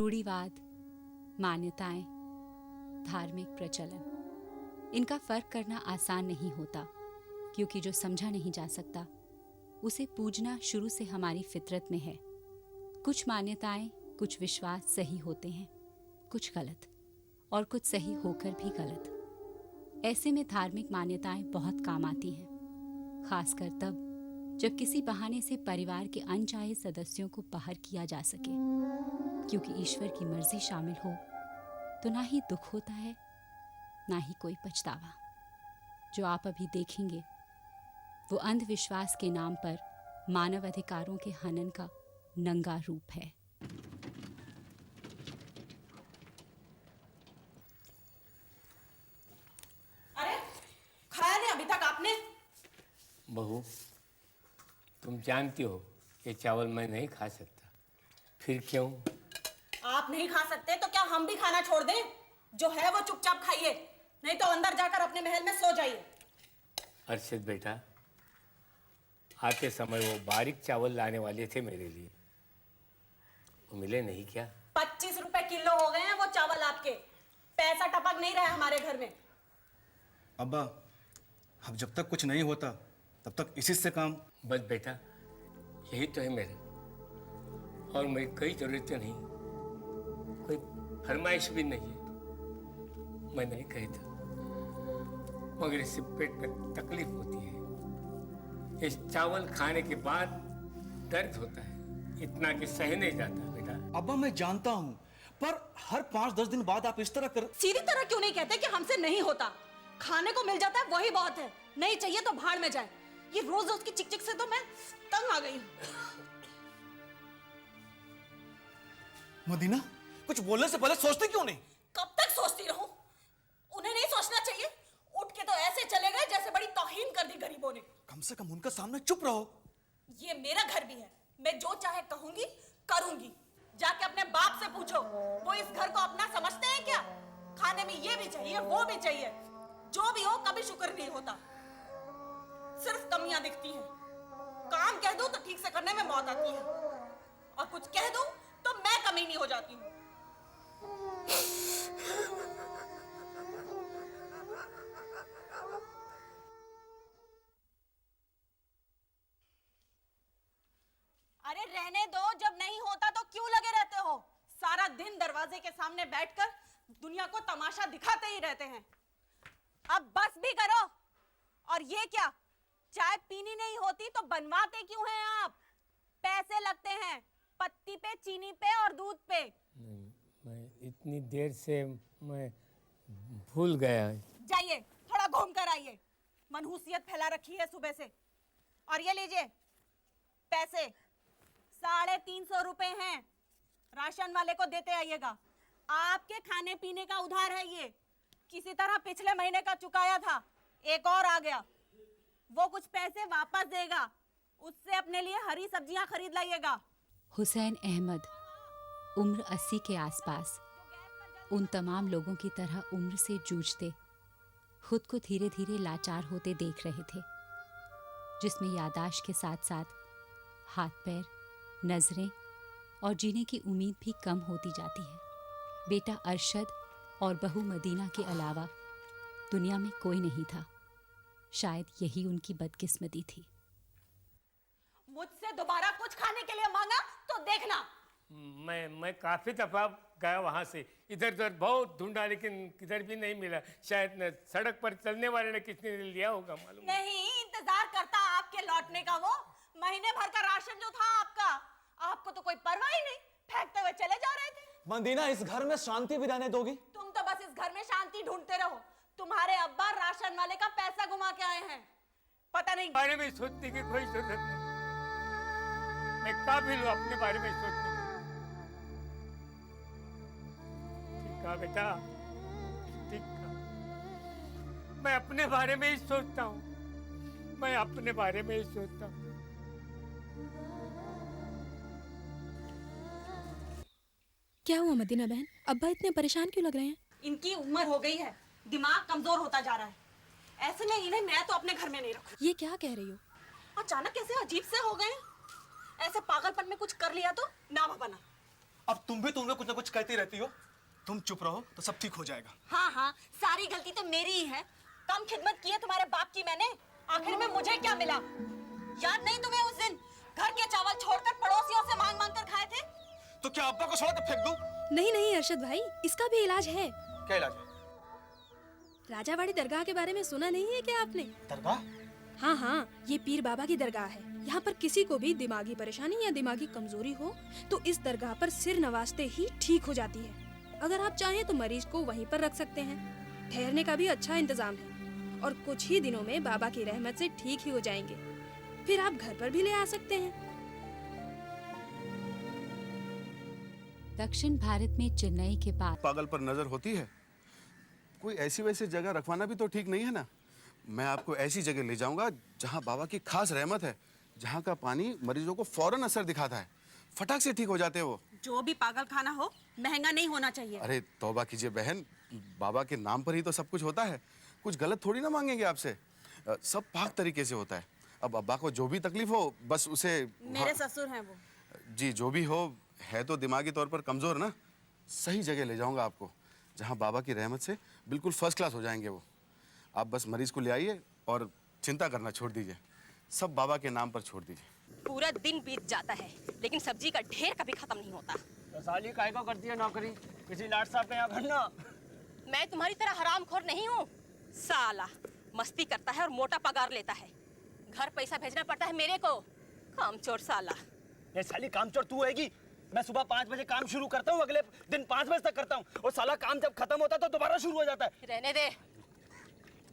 रूढ़िवाद, मान्यताएं, धार्मिक प्रचलन, इनका फर्क करना आसान नहीं होता, क्योंकि जो समझा नहीं जा सकता उसे पूजना शुरू से हमारी फितरत में है। कुछ मान्यताएं, कुछ विश्वास सही होते हैं, कुछ गलत, और कुछ सही होकर भी गलत। ऐसे में धार्मिक मान्यताएं बहुत काम आती हैं, खासकर तब जब किसी बहाने से परिवार के अनचाहे सदस्यों को बाहर किया जा सके। क्योंकि ईश्वर की मर्जी शामिल हो तो ना ही दुख होता है, ना ही कोई पछतावा। जो आप अभी देखेंगे वो अंधविश्वास के नाम पर मानव अधिकारों के हनन का नंगा रूप है। अरे खाया नहीं अभी तक आपने? बहू, तुम जानती हो ये चावल मैं नहीं खा सकता। फिर क्यों? आप नहीं खा सकते तो क्या हम भी खाना छोड़ दें? जो है वो चुपचाप खाइए, नहीं तो अंदर जाकर अपने महल में सो जाइए। अर्षद बेटा, आते समय वो बारीक चावल लाने वाले थे मेरे लिए, वो मिले नहीं क्या? 25 रुपए किलो हो गए हैं वो चावल आपके। पैसा टपक नहीं रहा हमारे घर में। अब्बा, अब जब तक कुछ नहीं होता तब तक इसी से काम। बस बेटा, यही तो है मेरा, और मेरी कोई जरूरतें नहीं, कोई फरमाइश भी नहीं है। मैं नहीं कहता, मगर इससे पेट में तकलीफ होती है। इस चावल खाने के बाद दर्द होता है, इतना कि सह नहीं जाता बेटा। अब्बा मैं जानता हूँ, पर हर 5-10 दिन बाद आप इस तरह कर। सीधी तरह क्यों नहीं कहते कि हमसे नहीं होता? खाने को मिल जाता है वही बहुत है, नहीं चाहिए तो भाड़ में जाए। ये रोज रोज की चिक चिक से तो मैं तंग आ गई हूँ। मदीना, कुछ बोलने से पहले सोचते क्यों नहीं? कब तक सोचती रहूं? उन्हें नहीं सोचना चाहिए? उठ के तो ऐसे चले गए जैसे बड़ी तौहीन कर दी गरीबों ने। कम से कम उनका सामने चुप रहो। ये मेरा घर भी है, मैं जो चाहे कहूंगी करूंगी। जाके अपने बाप से पूछो, वो इस घर को अपना समझते हैं क्या? खाने में ये भी चाहिए, वो भी चाहिए, जो भी हो कभी शुक्र नहीं होता, सिर्फ कमियां दिखती हैं। काम कह दो तो ठीक से करने में मौत आती है, और कुछ कह दो तो मैं कमीनी हो जाती हूँ। अरे रहने दो, जब नहीं होता तो क्यों लगे रहते हो? सारा दिन दरवाजे के सामने बैठकर दुनिया को तमाशा दिखाते ही रहते हैं। अब बस भी करो। और ये क्या, चाय पीनी नहीं होती तो बनवाते क्यों हैं आप? पैसे लगते हैं पत्ती पे, चीनी पे और दूध पे। नहीं, मैं इतनी देर से मैं भूल गया। जाइए थोड़ा घूम कर आइए, मनहूसियत फैला रखी है सुबह से। और ये लीजिए पैसे, 350 रुपए हैं, राशन वाले को देते आइएगा। आपके खाने पीने का उधार है ये, किसी तरह पिछले महीने का चुकाया था, एक और आ गया, वो कुछ पैसे वापस देगा, उससे अपने लिए हरी सब्जियां खरीद लाइएगा। हुसैन अहमद उम्र 80 के आसपास उन तमाम लोगों की तरह उम्र से जूझते, खुद को धीरे धीरे लाचार होते देख रहे थे, जिसमें यादाश्त के साथ साथ हाथ पैर, नजरें और जीने की उम्मीद भी कम होती जाती है। बेटा अरशद और बहू मदीना के अलावा दुनिया में कोई नहीं था। शायद यही उनकी बदकिस्मती थी। मुझसे दोबारा कुछ खाने के लिए मांगा तो देखना। मैं काफी दफा गया वहां से, इधर उधर बहुत ढूंढा, लेकिन किधर भी नहीं मिला। शायद न सड़क पर चलने वाले ने किसने लिया होगा, मालूम नहीं। इंतजार करता आपके लौटने का, वो महीने भर का राशन जो था आपका, आपको तो कोई परवाह ही नहीं, फेंकते हुए चले जा रहे थे। मदीना, इस घर में शांति भी रहने दोगी? तुम तो बस इस घर में शांति ढूंढते रहो। तुम्हारे अब्बा राशन वाले का पैसा घुमा के आए हैं, पता नहीं। बारे में सोचने की कोई जरूरत नहीं, मैं काबिल हूँ अपने बारे में सोचने की। ठीक है बेटा, ठीक है, मैं अपने बारे में ही सोचता हूँ, मैं अपने बारे में ही सोचता हूँ। क्या हुआ मदीना बहन, अब्बा इतने परेशान क्यों लग रहे हैं? इनकी उम्र हो गई है, दिमाग कमजोर होता जा रहा है, ऐसे में इन्हें मैं तो अपने घर में नहीं रखूं। ये क्या कह रही हो? अचानक कैसे अजीब से हो गए, ऐसे पागलपन में कुछ कर लिया तो ना बना। अब तुम भी तुमने कुछ ना कुछ कहती रहती हो। तुम चुप रहो तो सब ठीक हो जाएगा। हाँ हाँ, सारी गलती तो मेरी ही है। कम खिदमत की है तुम्हारे बाप की मैंने। आखिर में मुझे क्या मिला? याद नहीं तुम्हें उस दिन घर के चावल छोड़कर पड़ोसियों से मांग मांग कर खाए थे? तो क्या अब्बा को छोड़ के फेंक दूं? नहीं नहीं अरशद भाई, इसका भी इलाज है। क्या इलाज है? राजावाड़ी दरगाह के बारे में सुना नहीं है क्या आपने? दरगाह? हाँ हाँ, ये पीर बाबा की दरगाह है। यहाँ पर किसी को भी दिमागी परेशानी या दिमागी कमजोरी हो तो इस दरगाह पर सिर नवाजते ही ठीक हो जाती है। अगर आप चाहें तो मरीज को वहीं पर रख सकते हैं। ठहरने का भी अच्छा इंतजाम है और कुछ ही दिनों में बाबा की रहमत से ठीक ही हो जाएंगे। फिर आप घर पर भी ले आ सकते हैं। दक्षिण भारत में चेन्नई के पास पागल पर नजर होती है। कोई ऐसी वैसी जगह रखवाना भी तो ठीक नहीं है ना। मैं आपको ऐसी जगह ले जाऊंगा जहां बाबा की खास रहमत है, जहां का पानी मरीजों को फौरन असर दिखाता है, फटाक से ठीक हो जाते हैं वो। जो भी पागल खाना हो महंगा नहीं होना चाहिए। अरे तौबा कीजिए बहन, बाबा के नाम पर ही तो सब कुछ होता है। कुछ गलत थोड़ी ना मांगेंगे आपसे। सब पाक तरीके से होता है। अब अब्बा को जो भी तकलीफ हो बस उसे मेरे ससुर हैं वो। जी जो भी हो, है तो दिमागी तौर पर कमजोर ना। सही जगह ले जाऊंगा आपको जहां बाबा की रहमत से बिल्कुल फर्स्ट क्लास हो जाएंगे वो। आप बस मरीज को ले आइए और चिंता करना छोड़ दीजिए। सब बाबा के नाम पर छोड़ दीजिए। पूरा दिन बीत जाता है लेकिन सब्जी का ढेर कभी खत्म नहीं होता। तो साली काय को करती है नौकरी? किसी लाट साहब के यहाँ करना। मैं तुम्हारी तरह हरामखोर नहीं हूँ। साला मस्ती करता है और मोटा पगार लेता है। घर पैसा भेजना पड़ता है मेरे को। कामचोर साला। ये साली कामचोर तू हैगी। मैं सुबह 5 बजे काम शुरू करता हूँ, अगले दिन 5 बजे तक करता हूँ और साला काम जब खत्म होता है तो दोबारा शुरू हो जाता है। रहने दे।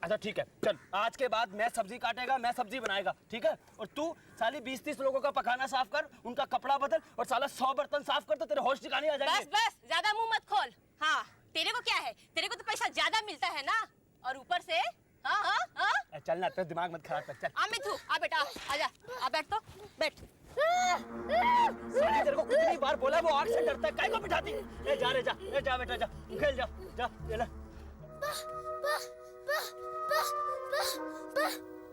अच्छा ठीक है, चल आज के बाद मैं सब्जी काटेगा, मैं सब्जी बनाएगा, ठीक है? और तू साली 20-30 लोगों का पखाना साफ कर, उनका कपड़ा बदल और साला 100 बर्तन साफ कर तो तेरे होश ठिकाने आ जाएंगे। बस बस ज्यादा मुंह मत खोल। हाँ तेरे को क्या है, तेरे को तो पैसा ज्यादा मिलता है ना। और ऊपर से हाँ हाँ हाँ। चल ना, तेरा दिमाग मत खराब कर। चल आ मिथु आ बेटा आजा, आ बैठ तो बैठ। साली तेरे को कितनी बार बोला वो आग से डरता है, काहे को बिठाती? ए जा रे जा, ए जा बेटा जा, खेल जा, जा ये ले।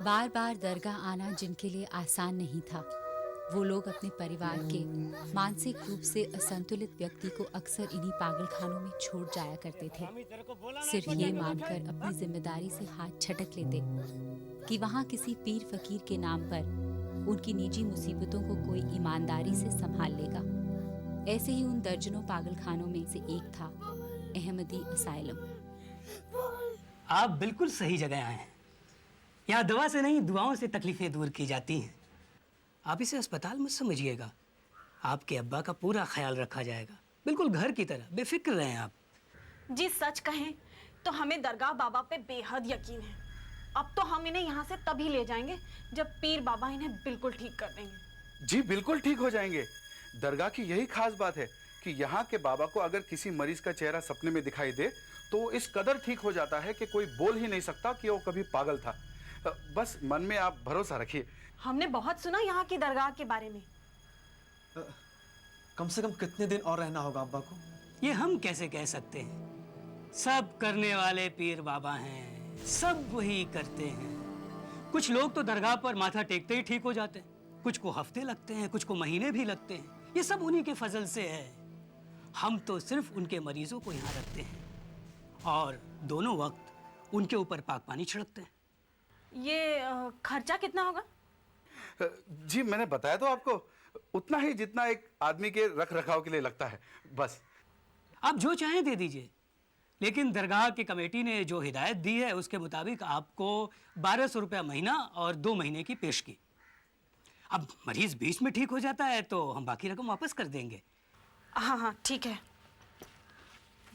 बार बार दरगाह आना जिनके लिए आसान नहीं था, वो लोग अपने परिवार के मानसिक रूप से असंतुलित व्यक्ति को अक्सर इन्हीं पागल खानों में छोड़ जाया करते थे। सिर्फ ये मानकर अपनी जिम्मेदारी से हाथ छटक लेते कि वहाँ किसी पीर फकीर के नाम पर उनकी निजी मुसीबतों को कोई ईमानदारी से संभाल लेगा। ऐसे ही उन दर्जनों पागल खानों में से एक था अहमदी असाइलम। आप बिल्कुल सही जगह आए हैं। यहाँ दवा से नहीं दुआओं से तकलीफें दूर की जाती हैं। आप इसे अस्पताल मत समझिएगा। आपके अब्बा का पूरा ख्याल रखा जाएगा, बिल्कुल घर की तरह। बेफिक्र रहें आप। जी सच कहें तो हमें दरगाह बाबा पे बेहद यकीन है। अब तो हम इन्हें यहाँ से तभी ले जाएंगे जब पीर बाबा इन्हें बिल्कुल ठीक कर देंगे। जी बिल्कुल ठीक हो जाएंगे। दरगाह की यही खास बात है कि यहाँ के बाबा को अगर किसी मरीज का चेहरा सपने में दिखाई दे तो इस कदर ठीक हो जाता है कि कोई बोल ही नहीं सकता कि वो कभी पागल था। बस मन में आप भरोसा रखिए। हमने बहुत सुना यहाँ की दरगाह के बारे में। कम से कम कितने दिन और रहना होगा अब्बा को? ये हम कैसे कह सकते हैं। सब करने वाले पीर बाबा हैं, सब वही करते हैं। कुछ लोग तो दरगाह पर माथा टेकते ही ठीक हो जाते हैं, कुछ को हफ्ते लगते हैं, कुछ को महीने भी लगते हैं। ये सब उन्हीं के फजल से है। हम तो सिर्फ उनके मरीजों को यहाँ रखते हैं और दोनों वक्त उनके ऊपर पाक पानी छिड़कते हैं। ये खर्चा कितना होगा? जी मैंने बताया तो आपको, उतना ही जितना एक आदमी के रख रखाव के लिए लगता है, बस। आप जो चाहें दे दीजिए, लेकिन दरगाह की कमेटी ने जो हिदायत दी है उसके मुताबिक आपको 1200 रुपया महीना और 2 महीने की पेशगी। अब मरीज बीच में ठीक हो जाता है तो हम बाकी रकम वापस कर देंगे। हाँ हाँ ठीक है,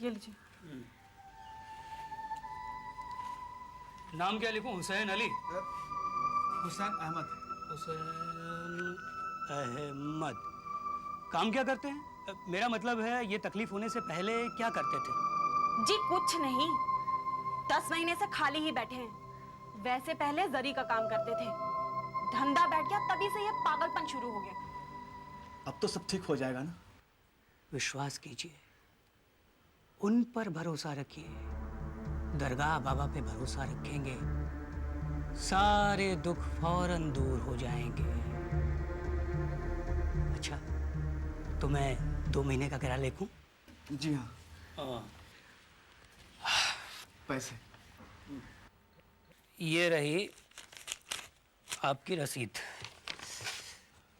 ये लीजिए। नाम क्या लिखूं? हुसैन अली? हुसैन अहमद। हुसैन अहमद। काम क्या करते हैं? मेरा मतलब है ये तकलीफ होने से पहले क्या करते थे? जी कुछ नहीं, 10 महीने से खाली ही बैठे हैं। वैसे पहले जरी का काम करते थे, धंधा बैठ गया तभी से ये पागलपन शुरू हो गया। अब तो सब ठीक हो जाएगा ना? विश्वास कीजिए, उन पर भरोसा रखिए। दरगाह बाबा पे भरोसा रखेंगे, सारे दुख फौरन दूर हो जाएंगे। अच्छा तो मैं 2 महीने का किराया लिखूं? जी हाँ, हाँ। पैसे। ये रही आपकी रसीद।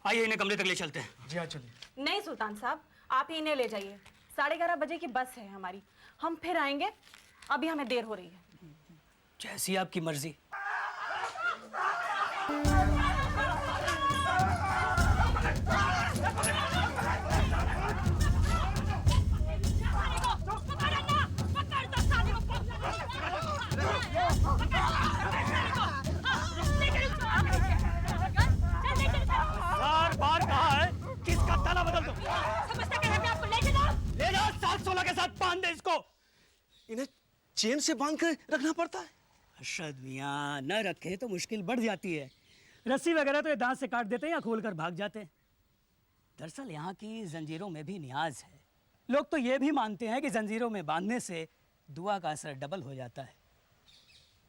आइए इन्हें कमरे तक ले चलते हैं। जी हाँ, चलिए। नहीं सुल्तान साहब, आप ही इन्हें ले जाइए। 11:30 बजे की बस है हमारी, हम फिर आएंगे, अभी हमें देर हो रही है। जैसी आपकी मर्जी। बार कहा है कि इसका ताला बदल दो। समझते क्या है मैं आपको ले जाऊं? ले जाओ, 716 के साथ बांध दे इसको। इन्हें चेन से बांध कर रखना पड़ता है। अरशद मियाँ, न रखे तो मुश्किल बढ़ जाती है। रस्सी वगैरह तो ये दांत से काट देते हैं या खोल कर भाग जाते हैं। दरअसल यहाँ की जंजीरों में भी नियाज है। लोग तो ये भी मानते हैं कि जंजीरों में बांधने से दुआ का असर डबल हो जाता है।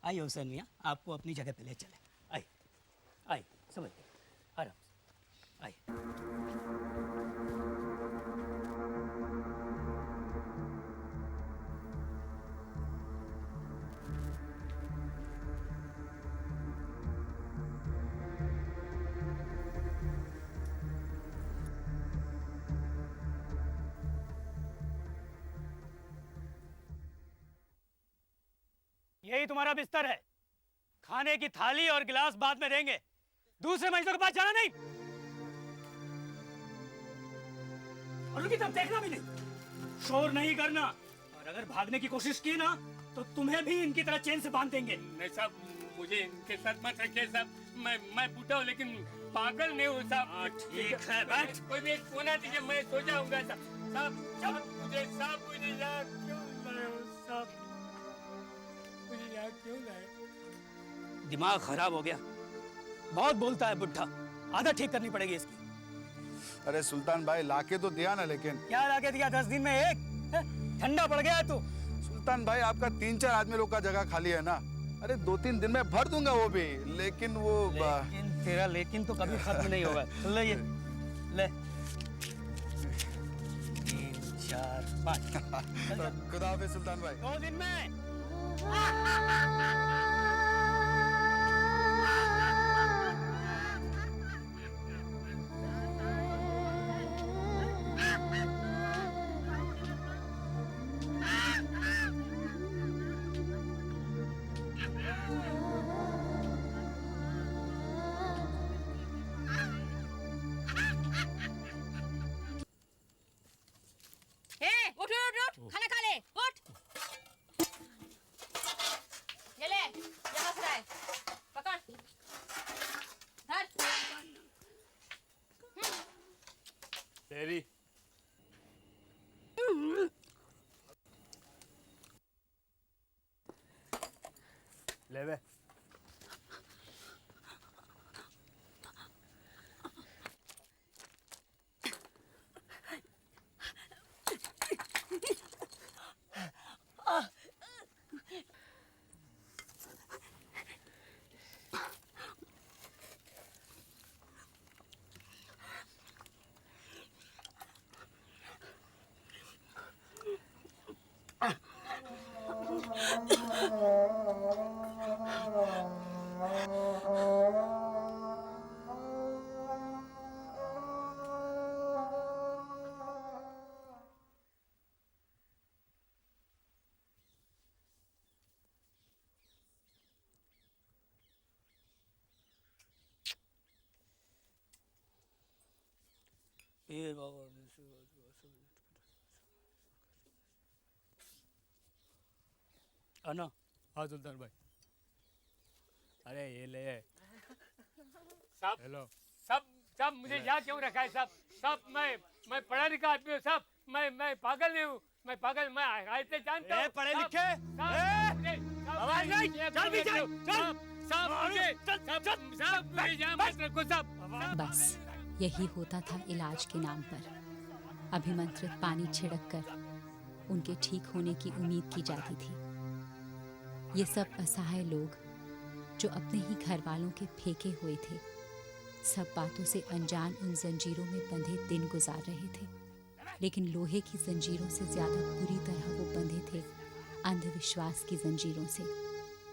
आइए हुसैन मियाँ, आपको अपनी जगह पे ले चले। आइए आइए, समझ आराम से आइए। यही तुम्हारा बिस्तर है। खाने की थाली और गिलास बाद में देंगे। दूसरे मरीजों के पास जाना नहीं और उनकी तरफ देखना भी नहीं। शोर नहीं करना, और अगर भागने की कोशिश की ना तो तुम्हें भी इनकी तरह चेन से बांध देंगे। नहीं साहब, मुझे इनके साथ मत रखिए साहब। मैं बूढ़ा हूँ लेकिन पागल नहीं हूँ साहब। ठीक है, बैठ। कोई भी एक कोना दीजिए, मैं सो जाऊंगा साहब। साहब मुझे यहाँ क्यों लाए हो साहब? मुझे यहाँ क्यों लाए? दिमाग खराब हो गया, बहुत बोलता है बुढ़ा। आदत ठीक करनी पड़ेगी इसकी। अरे सुल्तान भाई, लाके तो दिया ना, लेकिन क्या लाके दिया? 10 दिन में एक हैं? ठंडा पड़ गया है तू। सुल्तान भाई, आपका 3-4 आदमी लोग का जगह खाली है ना। अरे 2-3 दिन में भर दूंगा वो भी, लेकिन वो लेकिन तेरा लेकिन तो कभी खत्म नहीं होगा। ले ये ले 3, 4, 5। खुदा हाफिज सुल्तान भाई। 2 दिन में। उठ उठ उठ, खाना खा ले, उठ। ये ले, ये मसला है, पकड़, धर। तेरी ले बे। अन्ना, हाँ सुल्तान भाई। अरे ये ले साहब। हेलो साहब। साहब मुझे यहाँ क्यों रखा है साहब? साहब मैं पढ़ा लिखा आदमी हूँ साहब। मैं पागल नहीं हूँ। मैं पागल, मैं ऐसे जानता हूँ। पढ़े लिखे? आवाज नहीं, चल भी चल। साहब मुझे यहाँ मत रखो साहब। बस यही होता था इलाज के नाम पर। अभिमंत्रित पानी छिड़क कर उनके ठीक होने की उम्मीद की जाती थी। ये सब असहाय लोग जो अपने ही घर वालों के फेंके हुए थे, सब बातों से अनजान उन जंजीरों में बंधे दिन गुजार रहे थे। लेकिन लोहे की जंजीरों से ज्यादा बुरी तरह वो बंधे थे अंधविश्वास की जंजीरों से,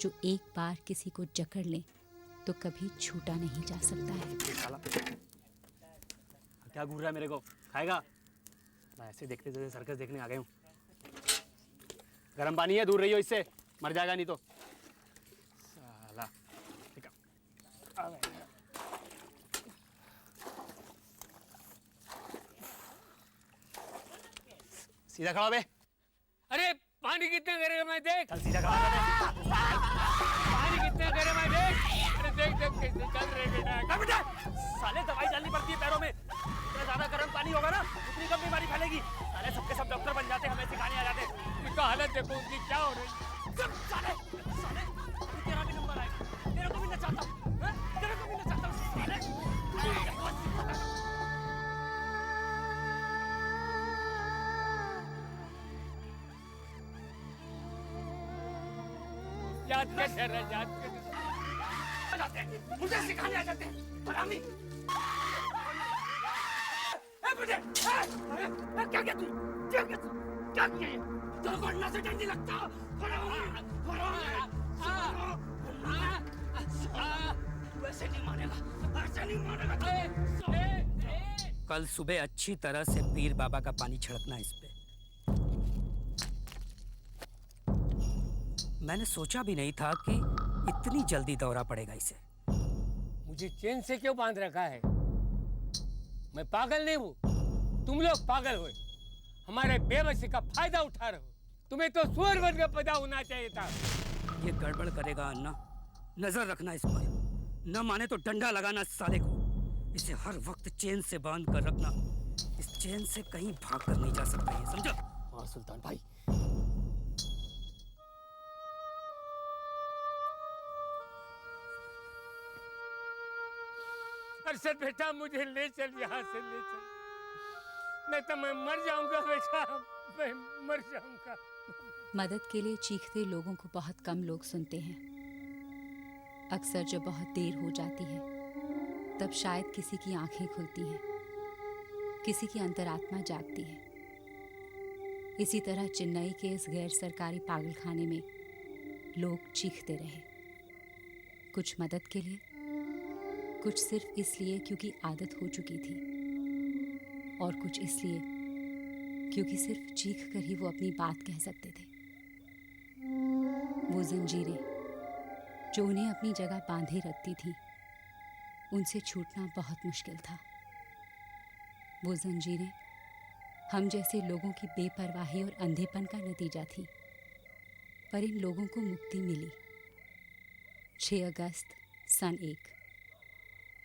जो एक बार किसी को जकड़ ले तो कभी छूटा नहीं जा सकता है। साला क्या घूर रहा है मेरे को? खाएगा? मैं ऐसे देखते जैसे सर्कस देखने आ गए हूँ। गर्म पानी है, दूर रही हो इससे, मर जाएगा नहीं तो। साला ठीक है। सीधा खड़ा बे। अरे पानी कितना करेगा मैं देख। चल सीधा खड़ा बे। पानी कितना करे मैं देख। अरे देख देख कैसे चल रहे बेटा। बेटा साले दवाई डालनी पड़ती है पैरों में। जितना ज्यादा गर्म पानी होगा ना उतनी कम बीमारी फैलेगी। साले सबके सब डॉक्टर बन जाते, हमें सिखाने आ जाते। इसका हालत देखो उनकी क्या हो रही है। साले साले तेरा भी नंबर आएगा। तेरे को भी नचाता हूँ, तेरे को भी नचाता हूँ साले। याद कर जरा, याद कर। मुझे सिखाने आ जाते हैं हरामी। क्या किया तू? क्या किया तू? क्या किया ये? तेरे को अन्ना से डर नहीं लगता? वैसे नहीं मानेगा, ऐसे नहीं मानेगा। कल सुबह अच्छी तरह से पीर बाबा का पानी छिड़कना इस पे। मैंने सोचा भी नहीं था कि इतनी जल्दी दौरा पड़ेगा इसे। मुझे चेन से क्यों बांध रखा है? मैं पागल नहीं हूँ, तुम लोग पागल हो। हमारे बेबसी का फायदा उठा रहे हो। तुम्हें तो सुअर बन के पैदा होना चाहिए था। ये गड़बड़ करेगा अन्ना, नजर रखना इस पर। न माने तो डंडा लगाना साले को। इसे हर वक्त चेन से बांध कर रखना। इस चेन से कहीं भाग कर नहीं जा सकता, ये समझा? हाँ सुल्तान भाई। अरशद बेटा मुझे ले चल, यहाँ से ले चल, नहीं तो मैं मर जाऊंगा बेटा, मैं मर जाऊंगा। मदद के लिए चीखते लोगों को बहुत कम लोग सुनते हैं। अक्सर जब बहुत देर हो जाती है तब शायद किसी की आंखें खुलती हैं, किसी की अंतरात्मा जागती है। इसी तरह चेन्नई के इस गैर सरकारी पागलखाने में लोग चीखते रहे, कुछ मदद के लिए, कुछ सिर्फ इसलिए क्योंकि आदत हो चुकी थी, और कुछ इसलिए क्योंकि सिर्फ चीख कर ही वो अपनी बात कह सकते थे। वो जंजीरें जो उन्हें अपनी जगह बांधे रखती थी, उनसे छूटना बहुत मुश्किल था। वो जंजीरें हम जैसे लोगों की बेपरवाही और अंधेपन का नतीजा थी, पर इन लोगों को मुक्ति मिली। 6 अगस्त सन 1।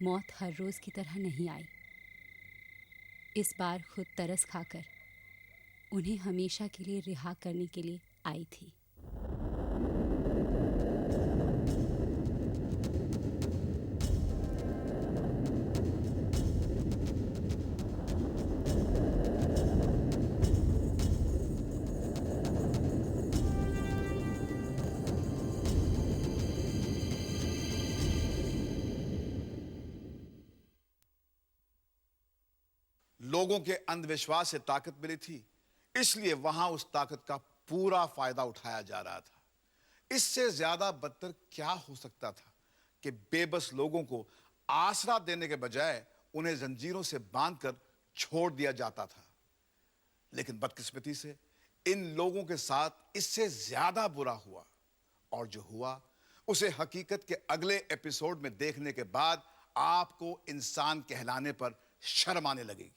मौत हर रोज़ की तरह नहीं आई। इस बार खुद तरस खाकर उन्हें हमेशा के लिए रिहा करने के लिए आई थी। लोगों के अंधविश्वास से ताकत मिली थी, इसलिए वहां उस ताकत का पूरा फायदा उठाया जा रहा था। इससे ज्यादा बदतर क्या हो सकता था कि बेबस लोगों को आसरा देने के बजाय उन्हें जंजीरों से बांधकर छोड़ दिया जाता था। लेकिन बदकिस्मती से इन लोगों के साथ इससे ज्यादा बुरा हुआ, और जो हुआ उसे हकीकत के अगले एपिसोड में देखने के बाद आपको इंसान कहलाने पर शर्म आने लगेगी।